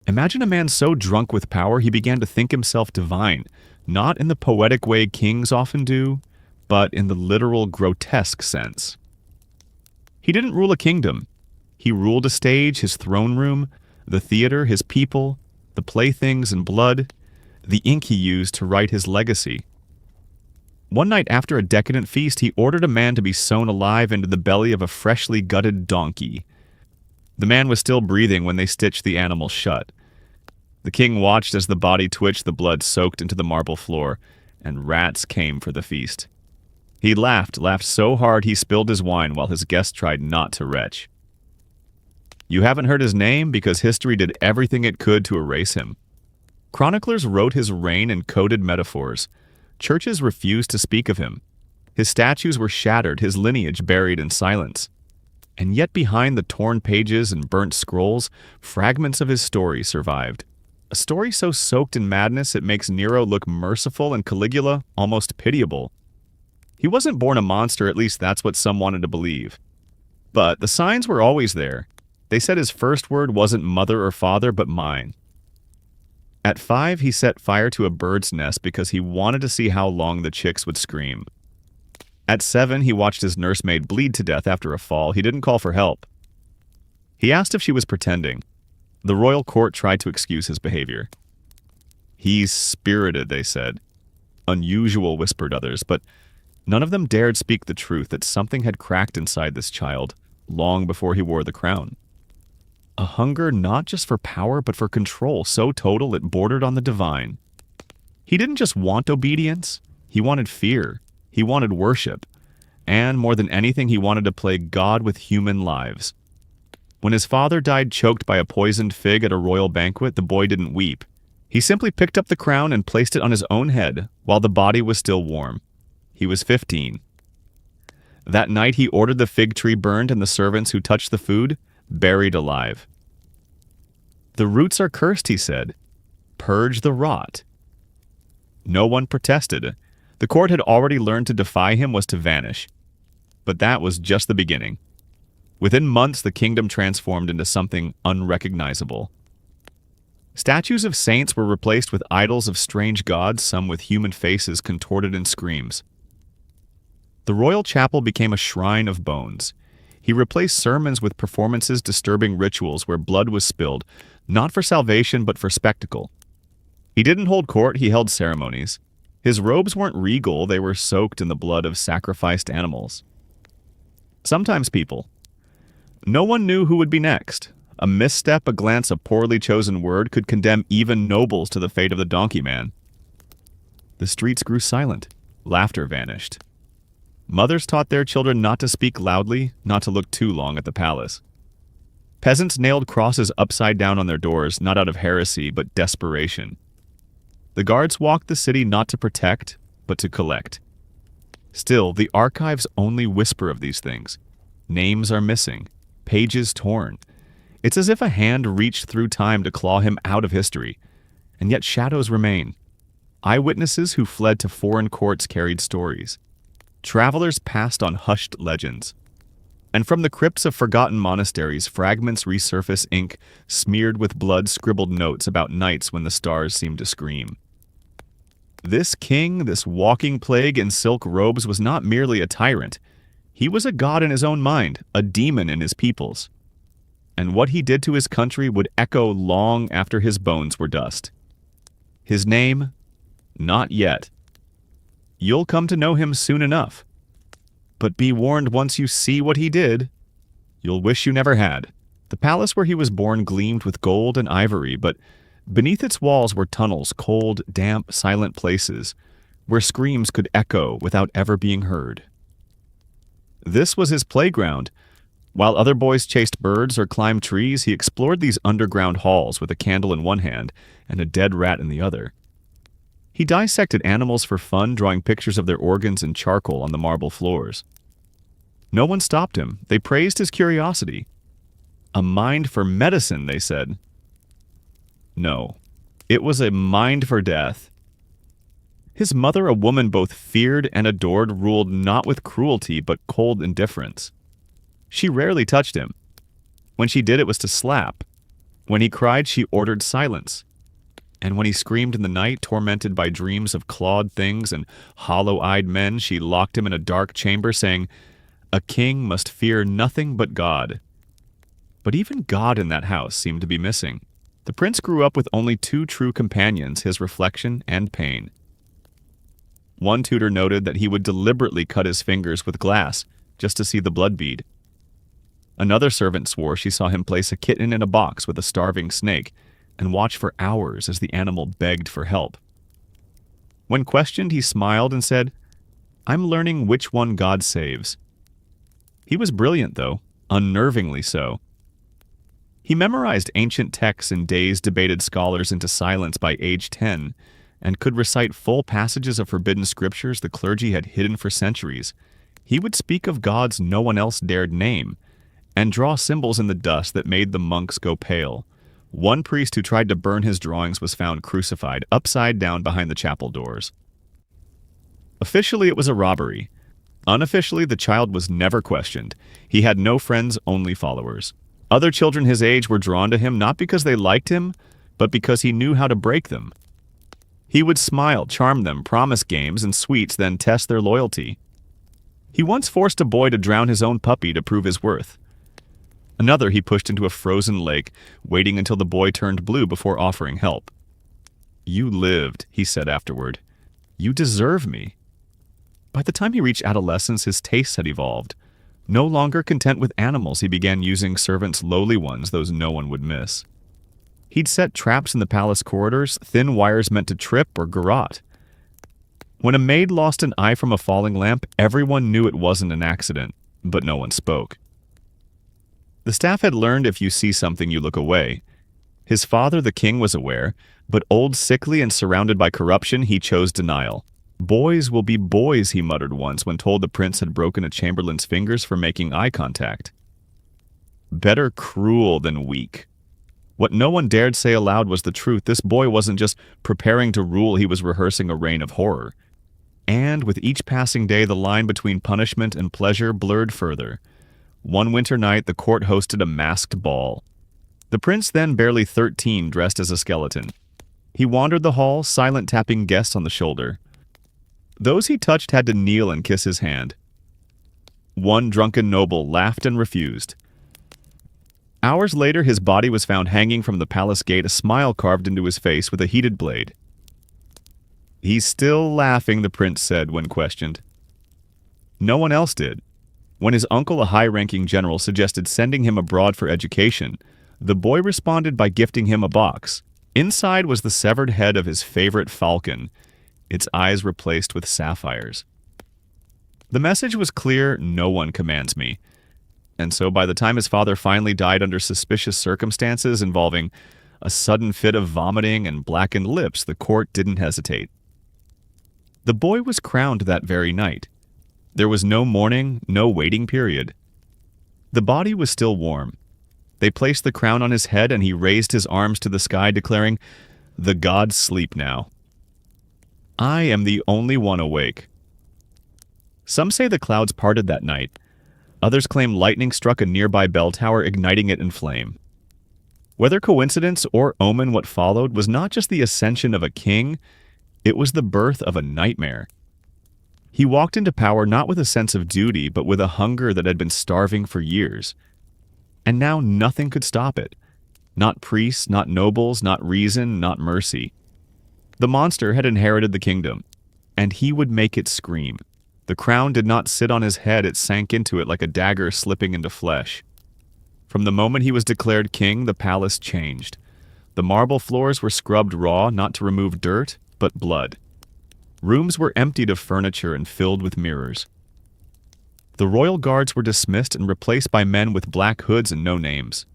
Imagine a man so drunk with power he began to think himself divine, not in the poetic way kings often do, but in the literal grotesque sense. He didn't rule a kingdom. He ruled a stage, his throne room, the theater, his people, the playthings and blood, the ink he used to write his legacy. One night after a decadent feast, he ordered a man to be sewn alive into the belly of a freshly gutted donkey. The man was still breathing when they stitched the animal shut. The king watched as the body twitched, the blood soaked into the marble floor, and rats came for the feast. He laughed so hard he spilled his wine while his guests tried not to retch. You haven't heard his name because history did everything it could to erase him. Chroniclers wrote his reign in coded metaphors. Churches refused to speak of him. His statues were shattered, his lineage buried in silence. And yet behind the torn pages and burnt scrolls, fragments of his story survived. A story so soaked in madness it makes Nero look merciful and Caligula almost pitiable. He wasn't born a monster, at least that's what some wanted to believe. But the signs were always there. They said his first word wasn't mother or father, but mine. At 5, he set fire to a bird's nest because he wanted to see how long the chicks would scream. At 7, he watched his nursemaid bleed to death after a fall. He didn't call for help. He asked if she was pretending. The royal court tried to excuse his behavior. He's spirited, they said. Unusual, whispered others, but none of them dared speak the truth that something had cracked inside this child long before he wore the crown. A hunger not just for power but for control, so total it bordered on the divine. He didn't just want obedience, he wanted fear, he wanted worship, and more than anything he wanted to play God with human lives. When his father died choked by a poisoned fig at a royal banquet, the boy didn't weep. He simply picked up the crown and placed it on his own head while the body was still warm. He was 15. That night he ordered the fig tree burned and the servants who touched the food buried alive. The roots are cursed, he said. Purge the rot. No one protested. The court had already learned to defy him was to vanish. But that was just the beginning. Within months, the kingdom transformed into something unrecognizable. Statues of saints were replaced with idols of strange gods, some with human faces contorted in screams. The royal chapel became a shrine of bones. He replaced sermons with performances disturbing rituals where blood was spilled, not for salvation but for spectacle. He didn't hold court, he held ceremonies. His robes weren't regal, they were soaked in the blood of sacrificed animals. Sometimes people. No one knew who would be next. A misstep, a glance, a poorly chosen word could condemn even nobles to the fate of the donkey man. The streets grew silent. Laughter vanished. Mothers taught their children not to speak loudly, not to look too long at the palace. Peasants nailed crosses upside down on their doors, not out of heresy, but desperation. The guards walked the city not to protect, but to collect. Still, the archives only whisper of these things. Names are missing, pages torn. It's as if a hand reached through time to claw him out of history, and yet shadows remain. Eyewitnesses who fled to foreign courts carried stories. Travelers passed on hushed legends. And from the crypts of forgotten monasteries, fragments resurface ink smeared with blood-scribbled notes about nights when the stars seemed to scream. This king, this walking plague in silk robes, was not merely a tyrant. He was a god in his own mind, a demon in his people's. And what he did to his country would echo long after his bones were dust. His name? Not yet. You'll come to know him soon enough. But be warned, once you see what he did, you'll wish you never had. The palace where he was born gleamed with gold and ivory, but beneath its walls were tunnels, cold, damp, silent places, where screams could echo without ever being heard. This was his playground. While other boys chased birds or climbed trees, he explored these underground halls with a candle in one hand and a dead rat in the other. He dissected animals for fun, drawing pictures of their organs in charcoal on the marble floors. No one stopped him. They praised his curiosity. A mind for medicine, they said. No, it was a mind for death. His mother, a woman both feared and adored, ruled not with cruelty but cold indifference. She rarely touched him. When she did, it was to slap. When he cried, she ordered silence. And when he screamed in the night, tormented by dreams of clawed things and hollow-eyed men, she locked him in a dark chamber, saying, "A king must fear nothing but God." But even God in that house seemed to be missing. The prince grew up with only two true companions, his reflection and pain. One tutor noted that he would deliberately cut his fingers with glass just to see the blood bead. Another servant swore she saw him place a kitten in a box with a starving snake and watch for hours as the animal begged for help. When questioned, he smiled and said, "I'm learning which one God saves." He was brilliant, though, unnervingly so. He memorized ancient texts and dazed debated scholars into silence by age 10, and could recite full passages of forbidden scriptures the clergy had hidden for centuries. He would speak of gods no one else dared name, and draw symbols in the dust that made the monks go pale. One priest who tried to burn his drawings was found crucified, upside down behind the chapel doors. Officially, it was a robbery. Unofficially, the child was never questioned. He had no friends, only followers. Other children his age were drawn to him not because they liked him, but because he knew how to break them. He would smile, charm them, promise games and sweets, then test their loyalty. He once forced a boy to drown his own puppy to prove his worth. Another he pushed into a frozen lake, waiting until the boy turned blue before offering help. "You lived," he said afterward. "You deserve me." By the time he reached adolescence, his tastes had evolved. No longer content with animals, he began using servants, lowly ones, those no one would miss. He'd set traps in the palace corridors, thin wires meant to trip or garrote. When a maid lost an eye from a falling lamp, everyone knew it wasn't an accident, but no one spoke. The staff had learned if you see something, you look away. His father, the king, was aware, but old, sickly, and surrounded by corruption, he chose denial. "Boys will be boys," he muttered once when told the prince had broken a chamberlain's fingers for making eye contact. Better cruel than weak. What no one dared say aloud was the truth. This boy wasn't just preparing to rule, he was rehearsing a reign of horror. And with each passing day, the line between punishment and pleasure blurred further. One winter night, the court hosted a masked ball. The prince, then barely 13, dressed as a skeleton. He wandered the hall, silent, tapping guests on the shoulder. Those he touched had to kneel and kiss his hand. One drunken noble laughed and refused. Hours later, his body was found hanging from the palace gate, a smile carved into his face with a heated blade. "He's still laughing," the prince said when questioned. No one else did. When his uncle, a high-ranking general, suggested sending him abroad for education, the boy responded by gifting him a box. Inside was the severed head of his favorite falcon, its eyes replaced with sapphires. The message was clear: no one commands me. And so by the time his father finally died under suspicious circumstances involving a sudden fit of vomiting and blackened lips, the court didn't hesitate. The boy was crowned that very night. There was no mourning, no waiting period. The body was still warm. They placed the crown on his head and he raised his arms to the sky, declaring, "The gods sleep now. I am the only one awake." Some say the clouds parted that night. Others claim lightning struck a nearby bell tower, igniting it in flame. Whether coincidence or omen, what followed was not just the ascension of a king, it was the birth of a nightmare. He walked into power not with a sense of duty, but with a hunger that had been starving for years. And now nothing could stop it. Not priests, not nobles, not reason, not mercy. The monster had inherited the kingdom, and he would make it scream. The crown did not sit on his head, it sank into it like a dagger slipping into flesh. From the moment he was declared king, the palace changed. The marble floors were scrubbed raw, not to remove dirt, but blood. Rooms were emptied of furniture and filled with mirrors. The royal guards were dismissed and replaced by men with black hoods and no names.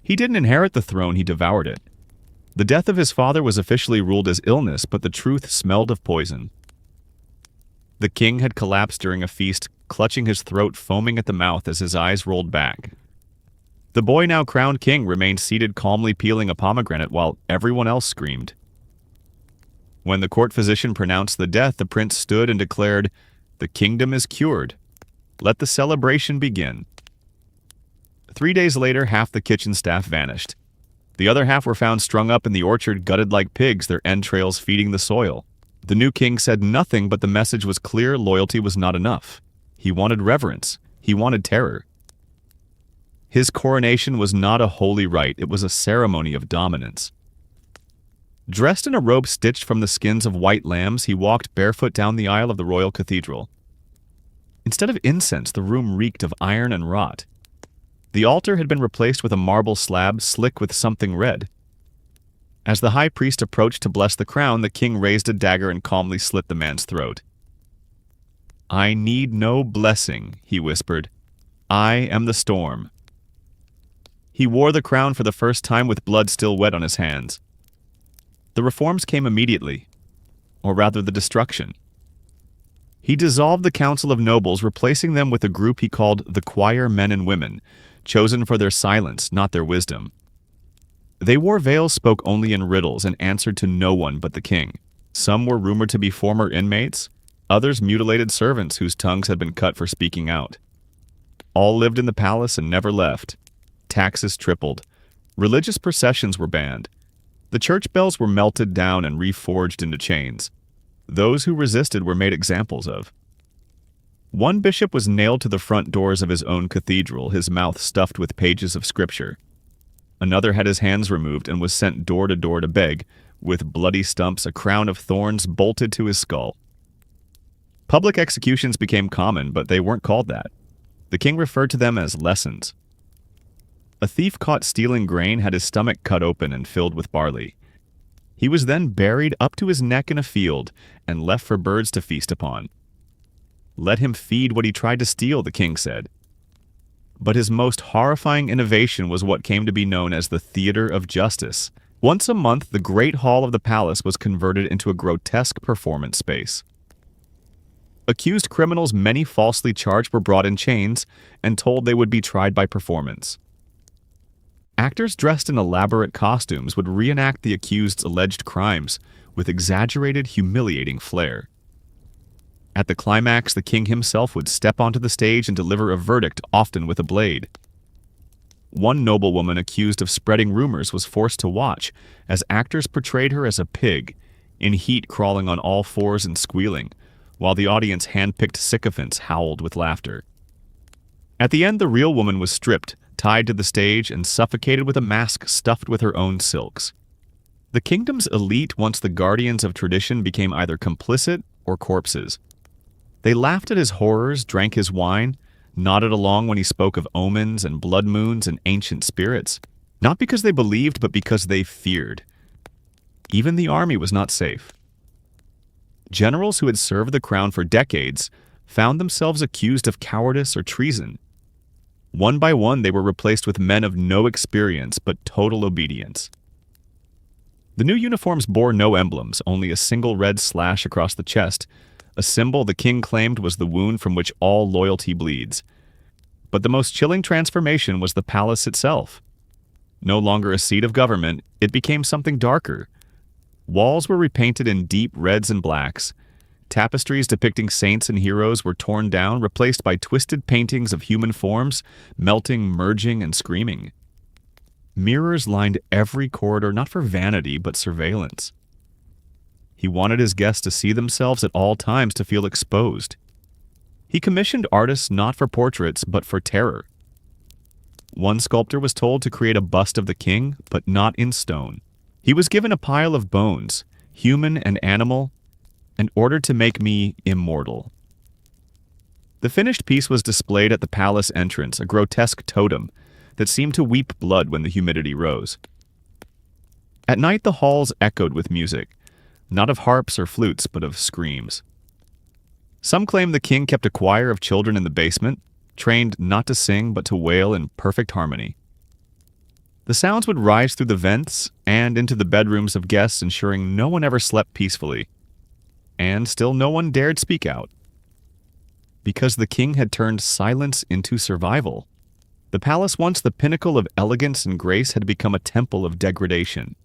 He didn't inherit the throne, he devoured it. The death of his father was officially ruled as illness, but the truth smelled of poison. The king had collapsed during a feast, clutching his throat, foaming at the mouth as his eyes rolled back. The boy, now crowned king, remained seated, calmly peeling a pomegranate while everyone else screamed. When the court physician pronounced the death, the prince stood and declared, "The kingdom is cured. Let the celebration begin." 3 days later, half the kitchen staff vanished. The other half were found strung up in the orchard, gutted like pigs, their entrails feeding the soil. The new king said nothing, but the message was clear: loyalty was not enough. He wanted reverence. He wanted terror. His coronation was not a holy rite, it was a ceremony of dominance. Dressed in a robe stitched from the skins of white lambs, he walked barefoot down the aisle of the royal cathedral. Instead of incense, the room reeked of iron and rot. The altar had been replaced with a marble slab slick with something red. As the high priest approached to bless the crown, the king raised a dagger and calmly slit the man's throat. "I need no blessing," he whispered. "I am the storm." He wore the crown for the first time with blood still wet on his hands. The reforms came immediately, or rather the destruction. He dissolved the council of nobles, replacing them with a group he called the choir men and women, chosen for their silence, not their wisdom. They wore veils, spoke only in riddles, and answered to no one but the king. Some were rumored to be former inmates, others mutilated servants whose tongues had been cut for speaking out. All lived in the palace and never left. Taxes tripled. Religious processions were banned. The church bells were melted down and reforged into chains. Those who resisted were made examples of. One bishop was nailed to the front doors of his own cathedral, his mouth stuffed with pages of scripture. Another had his hands removed and was sent door to door to beg, with bloody stumps, a crown of thorns bolted to his skull. Public executions became common, but they weren't called that. The king referred to them as lessons. A thief caught stealing grain had his stomach cut open and filled with barley. He was then buried up to his neck in a field and left for birds to feast upon. Let him feed what he tried to steal, the king said. But his most horrifying innovation was what came to be known as the theater of justice. Once a month, the great hall of the palace was converted into a grotesque performance space. Accused criminals, many falsely charged, were brought in chains and told they would be tried by performance. Actors dressed in elaborate costumes would reenact the accused's alleged crimes with exaggerated, humiliating flair. At the climax, the king himself would step onto the stage and deliver a verdict, often with a blade. One noblewoman accused of spreading rumors was forced to watch as actors portrayed her as a pig, in heat crawling on all fours and squealing, while the audience hand-picked sycophants howled with laughter. At the end, the real woman was stripped, tied to the stage, and suffocated with a mask stuffed with her own silks. The kingdom's elite, once the guardians of tradition, became either complicit or corpses. They laughed at his horrors, drank his wine, nodded along when he spoke of omens and blood moons and ancient spirits, not because they believed, but because they feared. Even the army was not safe. Generals who had served the crown for decades found themselves accused of cowardice or treason. One by one, they were replaced with men of no experience but total obedience. The new uniforms bore no emblems, only a single red slash across the chest, a symbol the king claimed was the wound from which all loyalty bleeds. But the most chilling transformation was the palace itself. No longer a seat of government, it became something darker. Walls were repainted in deep reds and blacks. Tapestries depicting saints and heroes were torn down, replaced by twisted paintings of human forms, melting, merging, and screaming. Mirrors lined every corridor, not for vanity, but surveillance. He wanted his guests to see themselves at all times, to feel exposed. He commissioned artists not for portraits, but for terror. One sculptor was told to create a bust of the king, but not in stone. He was given a pile of bones, human and animal, and ordered to make me immortal. The finished piece was displayed at the palace entrance, a grotesque totem that seemed to weep blood when the humidity rose. At night, the halls echoed with music, not of harps or flutes, but of screams. Some claim the king kept a choir of children in the basement, trained not to sing but to wail in perfect harmony. The sounds would rise through the vents and into the bedrooms of guests, ensuring no one ever slept peacefully. And still no one dared speak out. Because the king had turned silence into survival. The palace, once the pinnacle of elegance and grace, had become a temple of degradation.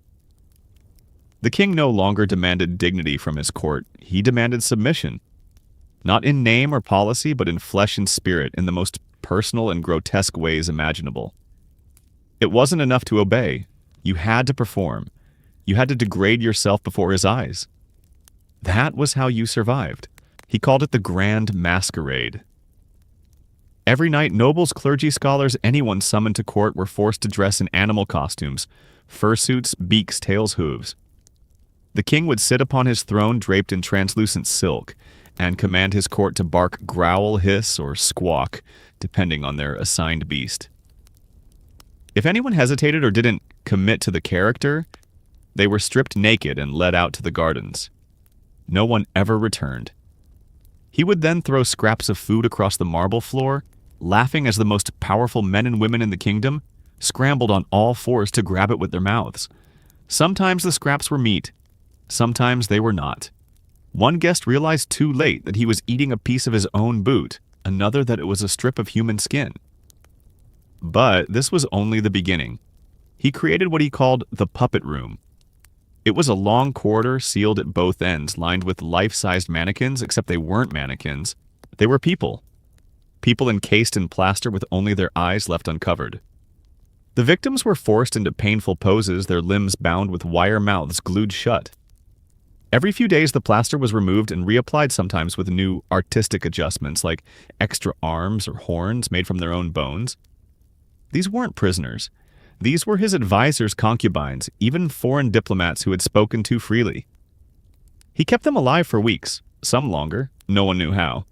The king no longer demanded dignity from his court. He demanded submission. Not in name or policy, but in flesh and spirit, in the most personal and grotesque ways imaginable. It wasn't enough to obey. You had to perform. You had to degrade yourself before his eyes. That was how you survived. He called it the grand masquerade. Every night, nobles, clergy, scholars, anyone summoned to court were forced to dress in animal costumes, fursuits, beaks, tails, hooves. The king would sit upon his throne draped in translucent silk and command his court to bark, growl, hiss, or squawk, depending on their assigned beast. If anyone hesitated or didn't commit to the character, they were stripped naked and led out to the gardens. No one ever returned. He would then throw scraps of food across the marble floor, laughing as the most powerful men and women in the kingdom scrambled on all fours to grab it with their mouths. Sometimes the scraps were meat. Sometimes they were not. One guest realized too late that he was eating a piece of his own boot, another that it was a strip of human skin. But this was only the beginning. He created what he called the puppet room. It was a long corridor sealed at both ends, lined with life-sized mannequins, except they weren't mannequins. They were people. People encased in plaster with only their eyes left uncovered. The victims were forced into painful poses, their limbs bound with wire mouths glued shut. Every few days, the plaster was removed and reapplied, sometimes with new artistic adjustments like extra arms or horns made from their own bones. These weren't prisoners. These were his advisors' concubines, even foreign diplomats who had spoken too freely. He kept them alive for weeks, some longer, no one knew how.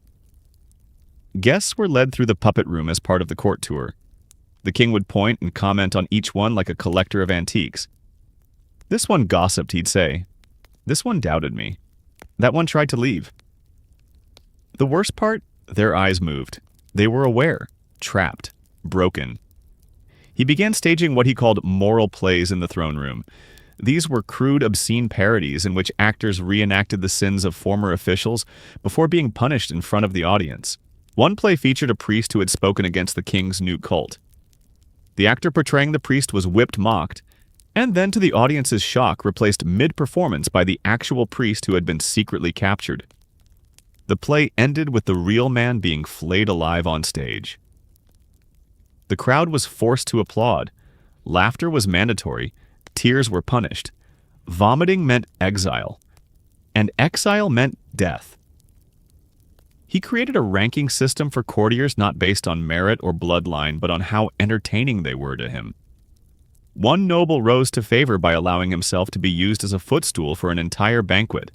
Guests were led through the puppet room as part of the court tour. The king would point and comment on each one like a collector of antiques. This one gossiped, he'd say. This one doubted me. That one tried to leave. The worst part? Their eyes moved. They were aware, trapped, broken. He began staging what he called moral plays in the throne room. These were crude, obscene parodies in which actors reenacted the sins of former officials before being punished in front of the audience. One play featured a priest who had spoken against the king's new cult. The actor portraying the priest was whipped, mocked, and then, to the audience's shock, replaced mid-performance by the actual priest who had been secretly captured. The play ended with the real man being flayed alive on stage. The crowd was forced to applaud. Laughter was mandatory. Tears were punished. Vomiting meant exile. And exile meant death. He created a ranking system for courtiers not based on merit or bloodline, but on how entertaining they were to him. One noble rose to favor by allowing himself to be used as a footstool for an entire banquet.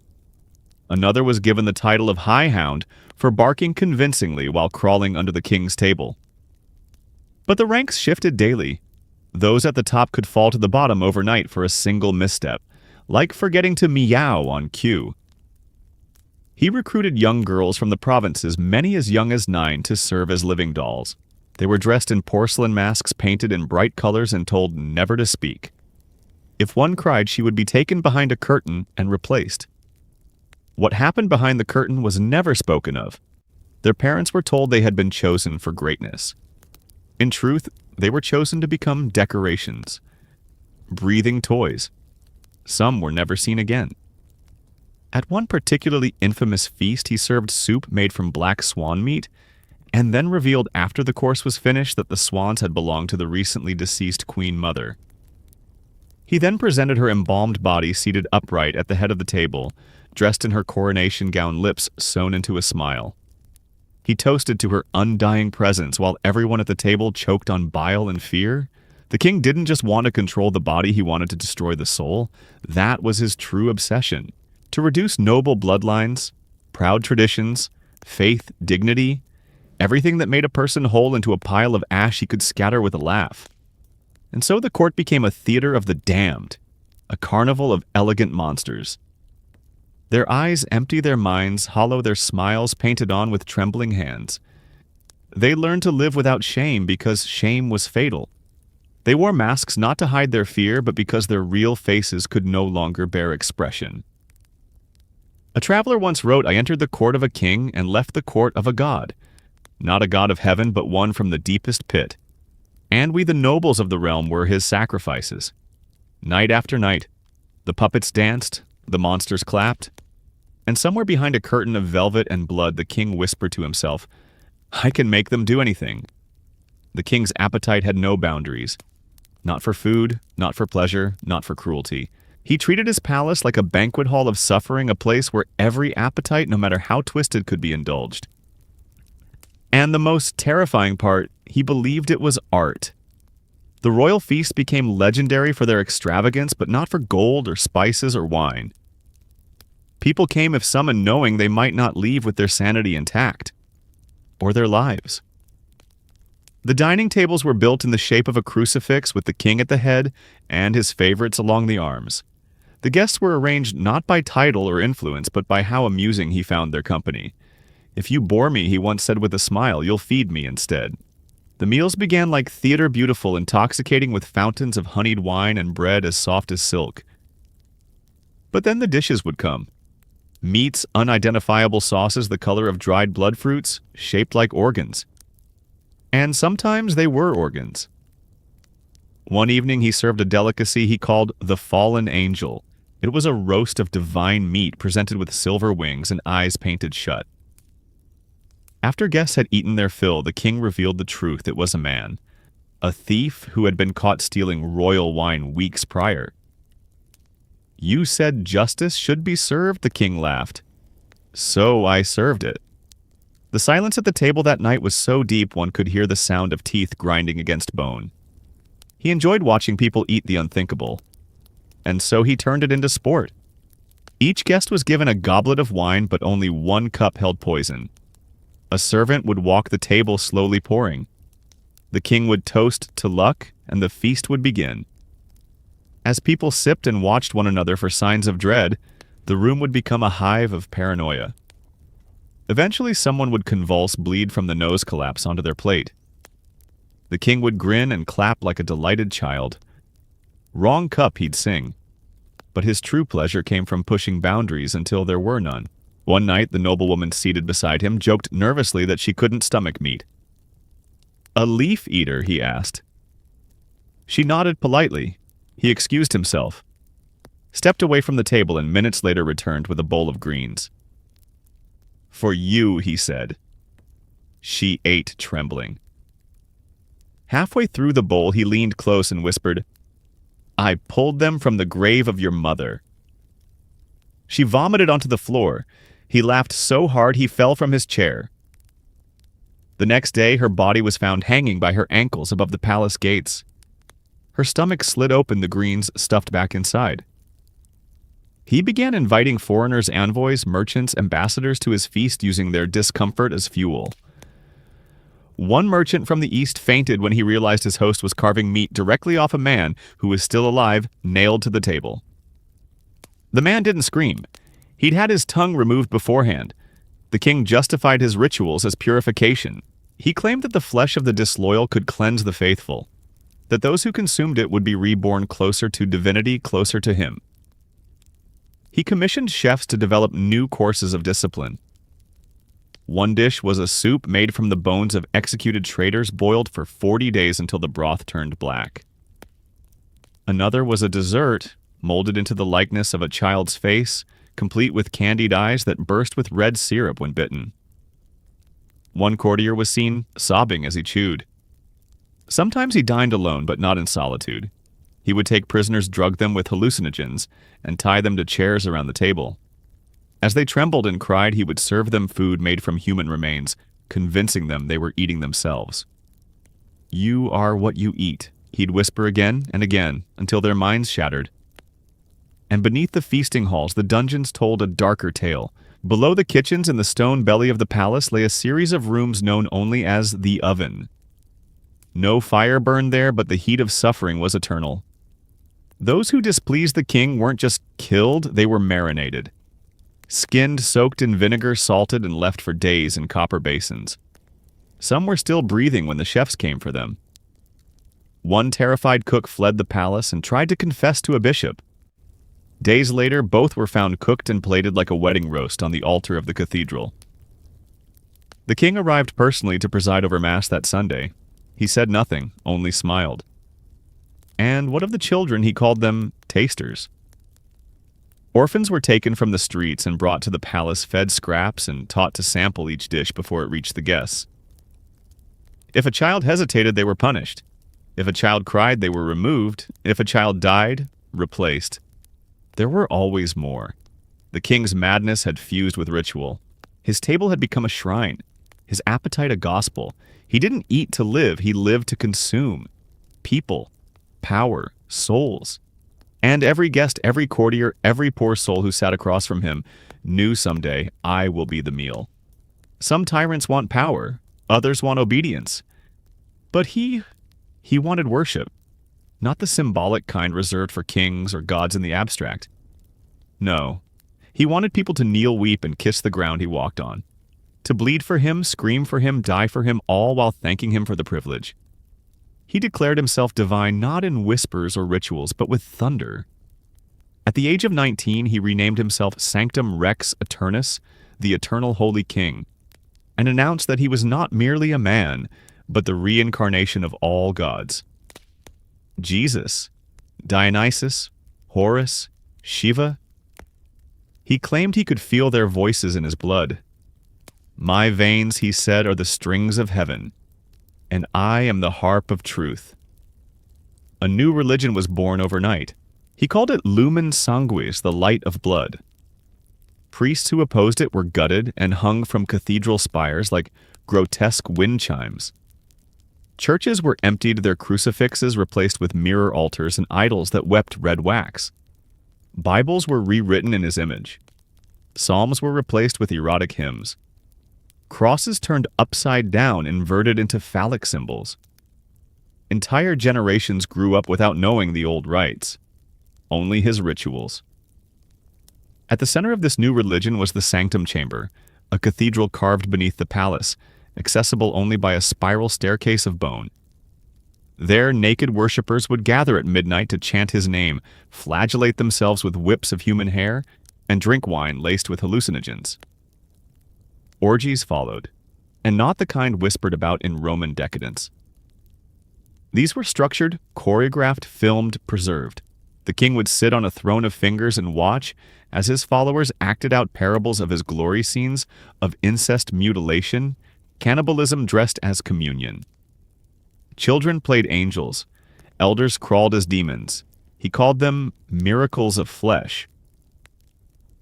Another was given the title of High Hound for barking convincingly while crawling under the king's table. But the ranks shifted daily. Those at the top could fall to the bottom overnight for a single misstep, like forgetting to meow on cue. He recruited young girls from the provinces, many as young as 9, to serve as living dolls. They were dressed in porcelain masks painted in bright colors and told never to speak. If one cried, she would be taken behind a curtain and replaced. What happened behind the curtain was never spoken of. Their parents were told they had been chosen for greatness. In truth, they were chosen to become decorations, breathing toys. Some were never seen again. At one particularly infamous feast, he served soup made from black swan meat, and then revealed after the course was finished that the swans had belonged to the recently deceased Queen Mother. He then presented her embalmed body seated upright at the head of the table, dressed in her coronation gown, lips sewn into a smile. He toasted to her undying presence while everyone at the table choked on bile and fear. The king didn't just want to control the body, he wanted to destroy the soul. That was his true obsession. To reduce noble bloodlines, proud traditions, faith, dignity, everything that made a person whole into a pile of ash he could scatter with a laugh. And so the court became a theater of the damned, a carnival of elegant monsters. Their eyes empty their minds, hollow their smiles painted on with trembling hands. They learned to live without shame because shame was fatal. They wore masks not to hide their fear, but because their real faces could no longer bear expression. A traveler once wrote, "I entered the court of a king and left the court of a god. Not a god of heaven, but one from the deepest pit. And we the nobles of the realm were his sacrifices." Night after night, the puppets danced, the monsters clapped, and somewhere behind a curtain of velvet and blood the king whispered to himself, "I can make them do anything. The king's appetite had no boundaries. Not for food, not for pleasure, not for cruelty. He treated his palace like a banquet hall of suffering, a place where every appetite, no matter how twisted, could be indulged. And the most terrifying part, he believed it was art. The royal feast became legendary for their extravagance, but not for gold or spices or wine. People came if summoned knowing they might not leave with their sanity intact. Or their lives. The dining tables were built in the shape of a crucifix with the king at the head and his favorites along the arms. The guests were arranged not by title or influence, but by how amusing he found their company. "If you bore me," he once said with a smile, "you'll feed me instead." The meals began like theater beautiful, intoxicating with fountains of honeyed wine and bread as soft as silk. But then the dishes would come. Meats, unidentifiable sauces the color of dried blood fruits, shaped like organs. And sometimes they were organs. One evening he served a delicacy he called the fallen angel. It was a roast of divine meat presented with silver wings and eyes painted shut. After guests had eaten their fill, the king revealed the truth. It was a man. A thief who had been caught stealing royal wine weeks prior. "You said justice should be served," the king laughed. "So I served it." The silence at the table that night was so deep one could hear the sound of teeth grinding against bone. He enjoyed watching people eat the unthinkable. And so he turned it into sport. Each guest was given a goblet of wine, but only one cup held poison. A servant would walk the table slowly pouring. The king would toast to luck, and the feast would begin. As people sipped and watched one another for signs of dread, the room would become a hive of paranoia. Eventually someone would convulse, bleed from the nose, collapse onto their plate. The king would grin and clap like a delighted child. "Wrong cup," he'd sing. But his true pleasure came from pushing boundaries until there were none. One night, the noblewoman seated beside him joked nervously that she couldn't stomach meat. "A leaf eater?" he asked. She nodded politely. He excused himself, stepped away from the table, and minutes later returned with a bowl of greens. "For you," he said. She ate, trembling. Halfway through the bowl, he leaned close and whispered, "I pulled them from the grave of your mother." She vomited onto the floor. He laughed so hard he fell from his chair. The next day, her body was found hanging by her ankles above the palace gates. Her stomach slid open, the greens stuffed back inside. He began inviting foreigners, envoys, merchants, ambassadors to his feast, using their discomfort as fuel. One merchant from the east fainted when he realized his host was carving meat directly off a man who was still alive, nailed to the table. The man didn't scream. He'd had his tongue removed beforehand. The king justified his rituals as purification. He claimed that the flesh of the disloyal could cleanse the faithful, that those who consumed it would be reborn closer to divinity, closer to him. He commissioned chefs to develop new courses of discipline. One dish was a soup made from the bones of executed traitors, boiled for 40 days until the broth turned black. Another was a dessert, molded into the likeness of a child's face, complete with candied eyes that burst with red syrup when bitten. One courtier was seen sobbing as he chewed. Sometimes he dined alone, but not in solitude. He would take prisoners, drug them with hallucinogens, and tie them to chairs around the table. As they trembled and cried, he would serve them food made from human remains, convincing them they were eating themselves. "You are what you eat," he'd whisper again and again, until their minds shattered. And beneath the feasting halls, the dungeons told a darker tale. Below the kitchens in the stone belly of the palace lay a series of rooms known only as the oven. No fire burned there, but the heat of suffering was eternal. Those who displeased the king weren't just killed, they were marinated. Skinned, soaked in vinegar, salted, and left for days in copper basins. Some were still breathing when the chefs came for them. One terrified cook fled the palace and tried to confess to a bishop. Days later, both were found cooked and plated like a wedding roast on the altar of the cathedral. The king arrived personally to preside over Mass that Sunday. He said nothing, only smiled. And what of the children? He called them tasters. Orphans were taken from the streets and brought to the palace, fed scraps, and taught to sample each dish before it reached the guests. If a child hesitated, they were punished. If a child cried, they were removed. If a child died, replaced. There were always more. The king's madness had fused with ritual. His table had become a shrine, his appetite a gospel. He didn't eat to live, he lived to consume. People, power, souls. And every guest, every courtier, every poor soul who sat across from him knew someday, I will be the meal. Some tyrants want power, others want obedience. But he wanted worship, not the symbolic kind reserved for kings or gods in the abstract. No, he wanted people to kneel, weep, and kiss the ground he walked on. To bleed for him, scream for him, die for him, all while thanking him for the privilege. He declared himself divine not in whispers or rituals, but with thunder. At the age of 19, he renamed himself Sanctum Rex Eternus, the Eternal Holy King, and announced that he was not merely a man, but the reincarnation of all gods. Jesus, Dionysus, Horus, Shiva. He claimed he could feel their voices in his blood. My veins, he said, are the strings of heaven, and I am the harp of truth. A new religion was born overnight. He called it Lumen Sanguis, the light of blood. Priests who opposed it were gutted and hung from cathedral spires like grotesque wind chimes. Churches were emptied, their crucifixes replaced with mirror altars and idols that wept red wax. Bibles were rewritten in his image. Psalms were replaced with erotic hymns. Crosses turned upside down, inverted into phallic symbols. Entire generations grew up without knowing the old rites, only his rituals. At the center of this new religion was the Sanctum Chamber, a cathedral carved beneath the palace, accessible only by a spiral staircase of bone. There, naked worshippers would gather at midnight to chant his name, flagellate themselves with whips of human hair, and drink wine laced with hallucinogens. Orgies followed, and not the kind whispered about in Roman decadence. These were structured, choreographed, filmed, preserved. The king would sit on a throne of fingers and watch as his followers acted out parables of his glory scenes, of incest mutilation, cannibalism dressed as communion. Children played angels, elders crawled as demons. He called them miracles of flesh.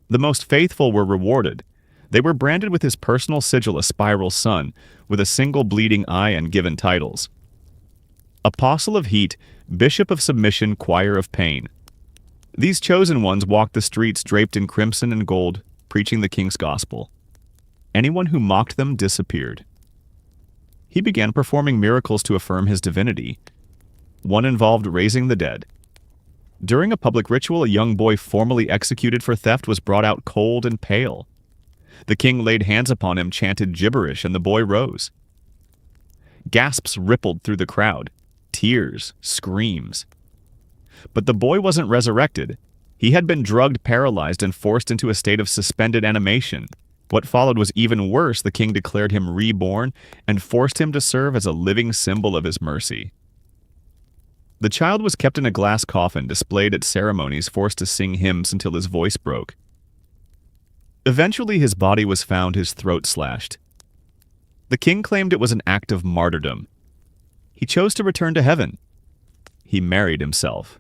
The most faithful were rewarded. They were branded with his personal sigil, a spiral sun, with a single bleeding eye and given titles. Apostle of heat, bishop of submission, choir of pain. These chosen ones walked the streets draped in crimson and gold, preaching the king's gospel. Anyone who mocked them disappeared. He began performing miracles to affirm his divinity. One involved raising the dead. During a public ritual, a young boy formally executed for theft was brought out cold and pale. The king laid hands upon him, chanted gibberish, and the boy rose. Gasps rippled through the crowd. Tears, screams. But the boy wasn't resurrected. He had been drugged, paralyzed, and forced into a state of suspended animation. What followed was even worse. The king declared him reborn and forced him to serve as a living symbol of his mercy. The child was kept in a glass coffin, displayed at ceremonies, forced to sing hymns until his voice broke. Eventually, his body was found, his throat slashed. The king claimed it was an act of martyrdom. He chose to return to heaven. He married himself.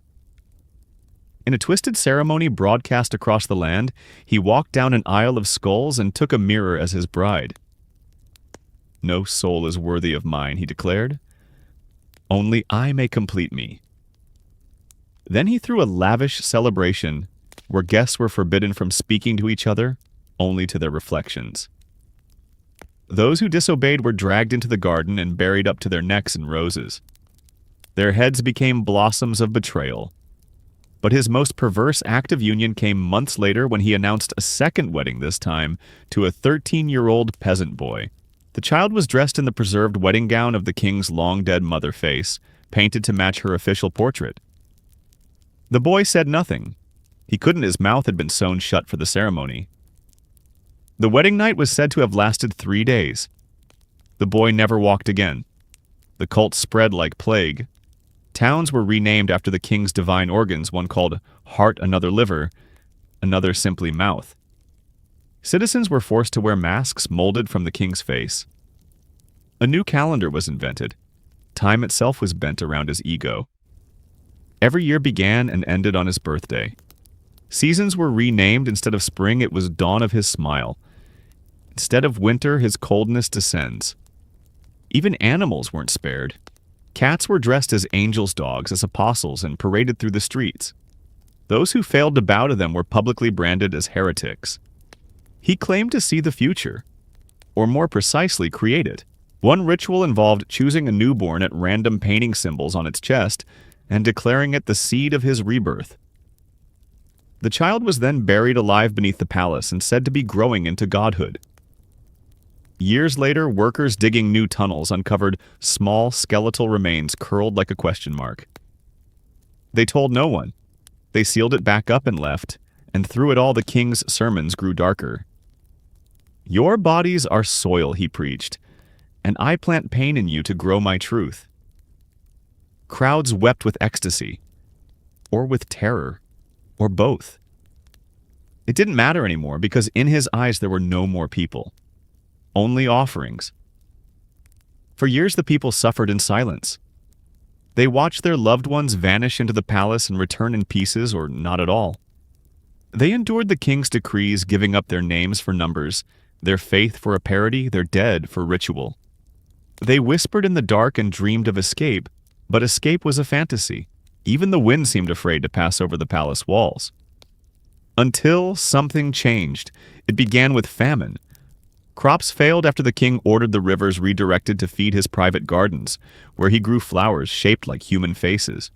In a twisted ceremony broadcast across the land, he walked down an aisle of skulls and took a mirror as his bride. No soul is worthy of mine, he declared. Only I may complete me. Then he threw a lavish celebration where guests were forbidden from speaking to each other, only to their reflections. Those who disobeyed were dragged into the garden and buried up to their necks in roses. Their heads became blossoms of betrayal. But his most perverse act of union came months later when he announced a second wedding, this time to a 13-year-old peasant boy. The child was dressed in the preserved wedding gown of the king's long-dead mother face, painted to match her official portrait. The boy said nothing. He couldn't, his mouth had been sewn shut for the ceremony. The wedding night was said to have lasted 3 days. The boy never walked again. The cult spread like plague. Towns were renamed after the king's divine organs, one called heart, another liver, another simply mouth. Citizens were forced to wear masks molded from the king's face. A new calendar was invented. Time itself was bent around his ego. Every year began and ended on his birthday. Seasons were renamed. Instead of spring, it was dawn of his smile. Instead of winter, his coldness descends. Even animals weren't spared. Cats were dressed as angels' dogs, as apostles, and paraded through the streets. Those who failed to bow to them were publicly branded as heretics. He claimed to see the future, or more precisely, create it. One ritual involved choosing a newborn at random, painting symbols on its chest, and declaring it the seed of his rebirth. The child was then buried alive beneath the palace and said to be growing into godhood. Years later, workers digging new tunnels uncovered small skeletal remains curled like a question mark. They told no one. They sealed it back up and left, and through it all the king's sermons grew darker. "Your bodies are soil," he preached, "and I plant pain in you to grow my truth." Crowds wept with ecstasy, or with terror, or both. It didn't matter anymore because in his eyes there were no more people, only offerings. For years the people suffered in silence. They watched their loved ones vanish into the palace and return in pieces or not at all. They endured the king's decrees, giving up their names for numbers, their faith for a parody, their dead for ritual. They whispered in the dark and dreamed of escape, but escape was a fantasy. Even the wind seemed afraid to pass over the palace walls. Until something changed. It began with famine. Crops failed after the king ordered the rivers redirected to feed his private gardens, where he grew flowers shaped like human faces.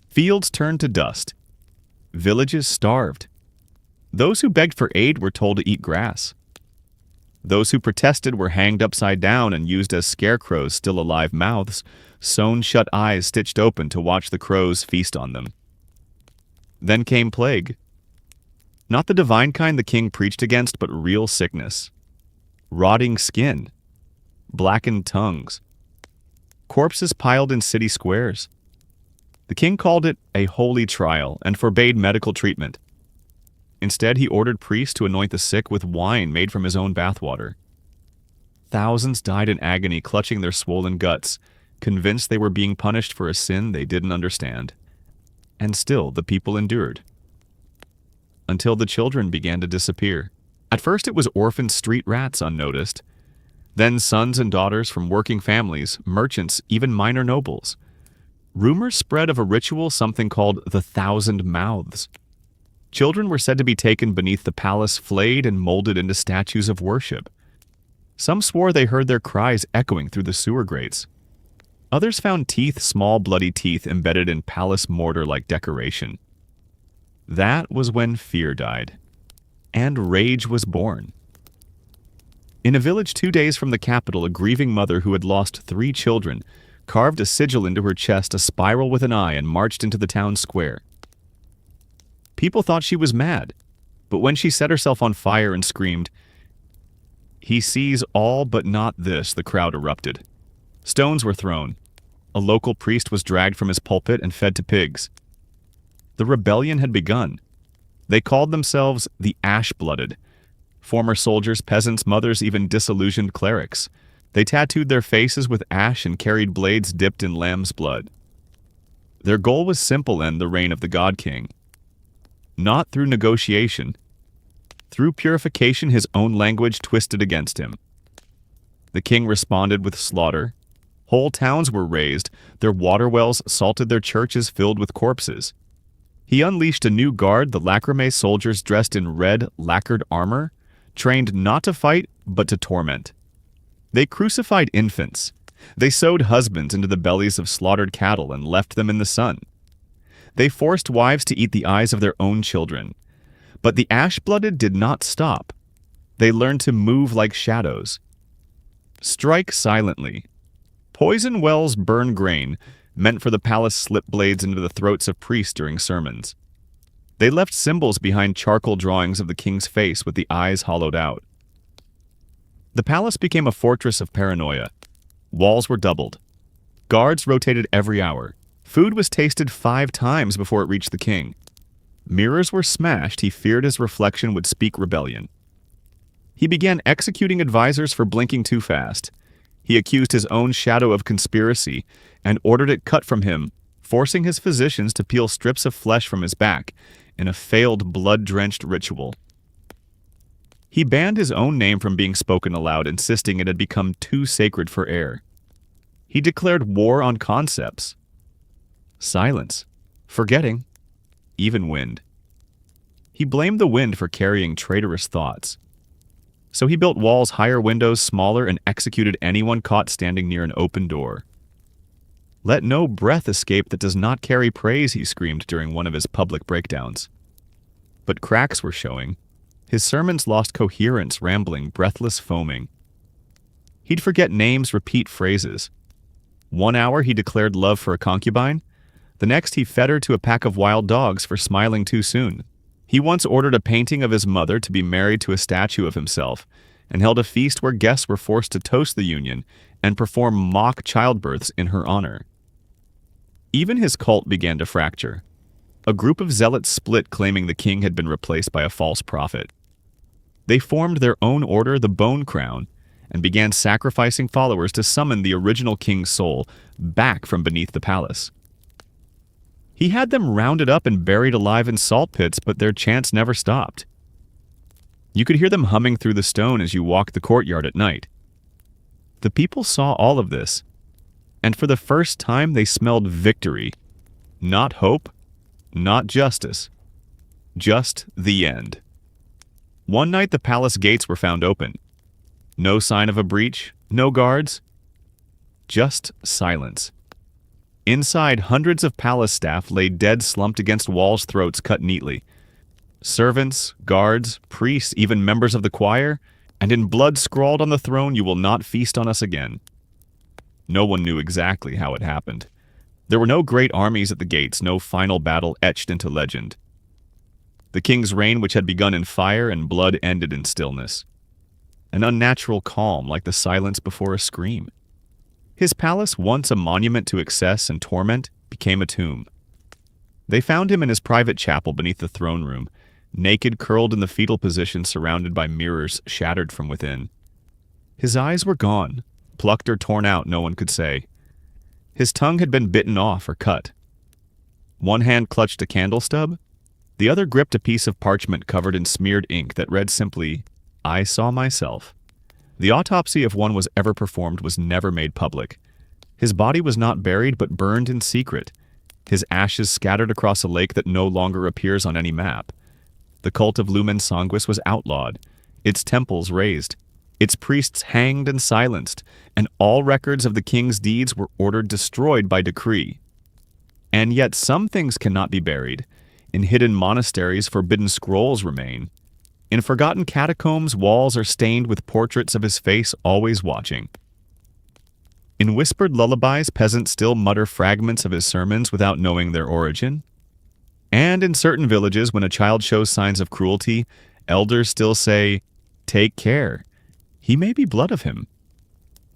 Fields turned to dust. Villages starved. Those who begged for aid were told to eat grass. Those who protested were hanged upside down and used as scarecrows' still alive mouths, sewn shut eyes stitched open to watch the crows feast on them. Then came plague. Not the divine kind the king preached against, but real sickness. Rotting skin. Blackened tongues. Corpses piled in city squares. The king called it a holy trial and forbade medical treatment. Instead, he ordered priests to anoint the sick with wine made from his own bathwater. Thousands died in agony, clutching their swollen guts, convinced they were being punished for a sin they didn't understand. And still, the people endured. Until the children began to disappear. At first, it was orphan street rats unnoticed. Then sons and daughters from working families, merchants, even minor nobles. Rumors spread of a ritual, something called the 1,000 Mouths. Children were said to be taken beneath the palace, flayed and molded into statues of worship. Some swore they heard their cries echoing through the sewer grates. Others found teeth, small bloody teeth, embedded in palace mortar-like decoration. That was when fear died, and rage was born. In a village 2 days from the capital, a grieving mother who had lost 3 children carved a sigil into her chest, a spiral with an eye, and marched into the town square. People thought she was mad, but when she set herself on fire and screamed, "He sees all but not this," the crowd erupted. Stones were thrown. A local priest was dragged from his pulpit and fed to pigs. The rebellion had begun. They called themselves the Ash-Blooded. Former soldiers, peasants, mothers, even disillusioned clerics. They tattooed their faces with ash and carried blades dipped in lamb's blood. Their goal was simple: end the reign of the God King. Not through negotiation. Through purification, his own language twisted against him. The king responded with slaughter. Whole towns were razed, their water wells salted, their churches filled with corpses. He unleashed a new guard, the lacrimé soldiers dressed in red, lacquered armor, trained not to fight, but to torment. They crucified infants. They sewed husbands into the bellies of slaughtered cattle and left them in the sun. They forced wives to eat the eyes of their own children. But the Ash-Blooded did not stop. They learned to move like shadows. Strike silently. Poison wells burn grain, meant for the palace slip blades into the throats of priests during sermons. They left symbols behind charcoal drawings of the king's face with the eyes hollowed out. The palace became a fortress of paranoia. Walls were doubled. Guards rotated every hour. Food was tasted 5 times before it reached the king. Mirrors were smashed. He feared his reflection would speak rebellion. He began executing advisors for blinking too fast. He accused his own shadow of conspiracy and ordered it cut from him, forcing his physicians to peel strips of flesh from his back in a failed blood-drenched ritual. He banned his own name from being spoken aloud, insisting it had become too sacred for air. He declared war on concepts. Silence. Forgetting. Even wind. He blamed the wind for carrying traitorous thoughts. So he built walls higher, windows smaller, and executed anyone caught standing near an open door. "Let no breath escape that does not carry praise," he screamed during one of his public breakdowns. But cracks were showing. His sermons lost coherence, rambling, breathless foaming. He'd forget names, repeat phrases. 1 hour he declared love for a concubine. The next he fed her to a pack of wild dogs for smiling too soon. He once ordered a painting of his mother to be married to a statue of himself, and held a feast where guests were forced to toast the union and perform mock childbirths in her honor. Even his cult began to fracture. A group of zealots split, claiming the king had been replaced by a false prophet. They formed their own order, the Bone Crown, and began sacrificing followers to summon the original king's soul back from beneath the palace. He had them rounded up and buried alive in salt pits, but their chants never stopped. You could hear them humming through the stone as you walked the courtyard at night. The people saw all of this, and for the first time they smelled victory. Not hope, not justice, just the end. One night the palace gates were found open. No sign of a breach, no guards, just silence. Inside, hundreds of palace staff lay dead, slumped against walls, throats cut neatly. Servants, guards, priests, even members of the choir, and in blood scrawled on the throne, "You will not feast on us again." No one knew exactly how it happened. There were no great armies at the gates, no final battle etched into legend. The king's reign, which had begun in fire and blood, ended in stillness. An unnatural calm, like the silence before a scream. His palace, once a monument to excess and torment, became a tomb. They found him in his private chapel beneath the throne room, naked, curled in the fetal position, surrounded by mirrors shattered from within. His eyes were gone, plucked or torn out, no one could say. His tongue had been bitten off or cut. One hand clutched a candle stub, the other gripped a piece of parchment covered in smeared ink that read simply, "I saw myself." The autopsy, if one was ever performed, was never made public. His body was not buried, but burned in secret, his ashes scattered across a lake that no longer appears on any map. The cult of Lumen Sanguis was outlawed, its temples razed, its priests hanged and silenced, and all records of the king's deeds were ordered destroyed by decree. And yet some things cannot be buried. In hidden monasteries, forbidden scrolls remain. In forgotten catacombs, walls are stained with portraits of his face, always watching. In whispered lullabies, peasants still mutter fragments of his sermons without knowing their origin. And in certain villages, when a child shows signs of cruelty, elders still say, "Take care. He may be blood of him."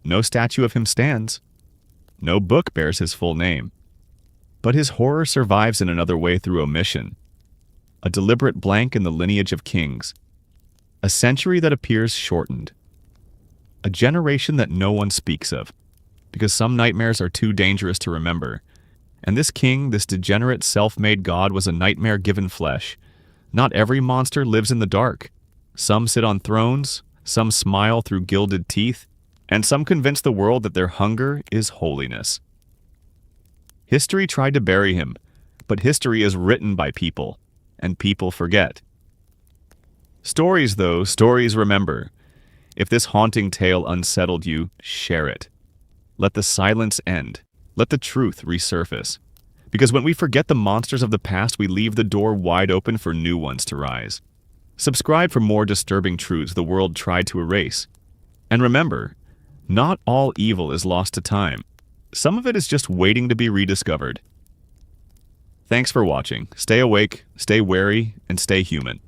No statue of him stands. No book bears his full name. But his horror survives in another way, through omission. A deliberate blank in the lineage of kings. A century that appears shortened. A generation that no one speaks of, because some nightmares are too dangerous to remember. And this king, this degenerate self-made god, was a nightmare given flesh. Not every monster lives in the dark. Some sit on thrones, some smile through gilded teeth, and some convince the world that their hunger is holiness. History tried to bury him, but history is written by people, and people forget. Stories, though, stories remember. If this haunting tale unsettled you, share it. Let the silence end. Let the truth resurface. Because when we forget the monsters of the past, we leave the door wide open for new ones to rise. Subscribe for more disturbing truths the world tried to erase. And remember, not all evil is lost to time. Some of it is just waiting to be rediscovered. Thanks for watching. Stay awake, stay wary, and stay human.